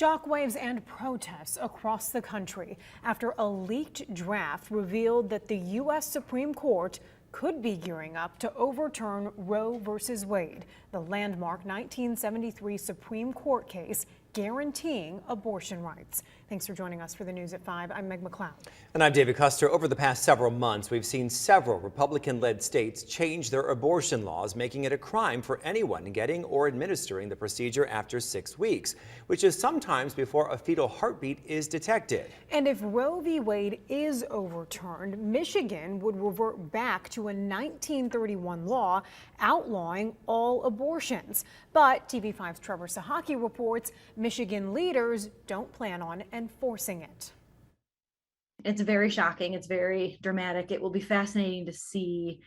Shockwaves and protests across the country after a leaked draft revealed that the U.S. Supreme Court could be gearing up to overturn Roe v. Wade, the landmark 1973 Supreme Court case guaranteeing abortion rights. Thanks for joining us for the News at 5. I'm Meg McLeod. And I'm David Custer. Over the past several months, we've seen several Republican-led states change their abortion laws, making it a crime for anyone getting or administering the procedure after 6 weeks, which is sometimes before a fetal heartbeat is detected. And if Roe v. Wade is overturned, Michigan would revert back to a 1931 law outlawing all abortions. But TV5's Trevor Sahaki reports Michigan leaders don't plan on enforcing it. It's very shocking. It's very dramatic. It will be fascinating to see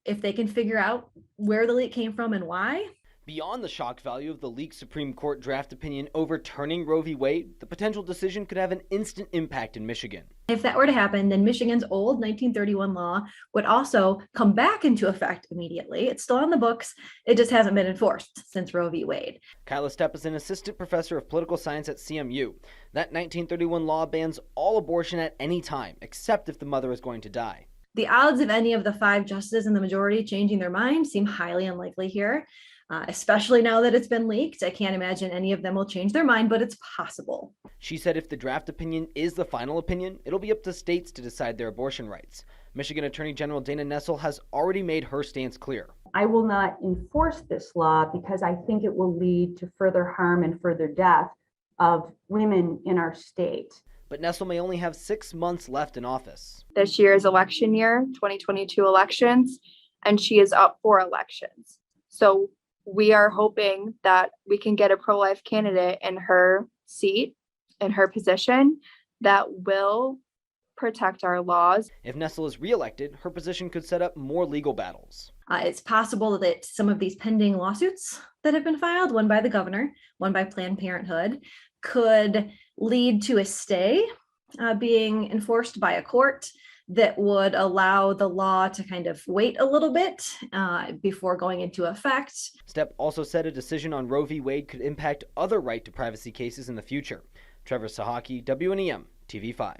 if they can figure out where the leak came from and why. Beyond the shock value of the leaked Supreme Court draft opinion overturning Roe v. Wade, the potential decision could have an instant impact in Michigan. If that were to happen, then Michigan's old 1931 law would also come back into effect immediately. It's still on the books. It just hasn't been enforced since Roe v. Wade. Kyla Stepp is an assistant professor of political science at CMU. That 1931 law bans all abortion at any time, except if the mother is going to die. The odds of any of the 5 justices in the majority changing their mind seem highly unlikely here. Especially now that it's been leaked. I can't imagine any of them will change their mind, but it's possible. She said if the draft opinion is the final opinion, it'll be up to states to decide their abortion rights. Michigan Attorney General Dana Nessel has already made her stance clear. I will not enforce this law because I think it will lead to further harm and further death of women in our state. But Nessel may only have 6 months left in office. This year's election year, 2022 elections, and she is up for elections. So we are hoping that we can get a pro-life candidate in her seat, in her position, that will protect our laws. If Nessel is reelected, her position could set up more legal battles. It's possible that some of these pending lawsuits that have been filed, one by the governor, one by Planned Parenthood, could lead to a stay being enforced by a court that would allow the law to kind of wait a little bit before going into effect. Stepp also said a decision on Roe v. Wade could impact other right to privacy cases in the future. Trevor Sahaki, WNEM, TV5.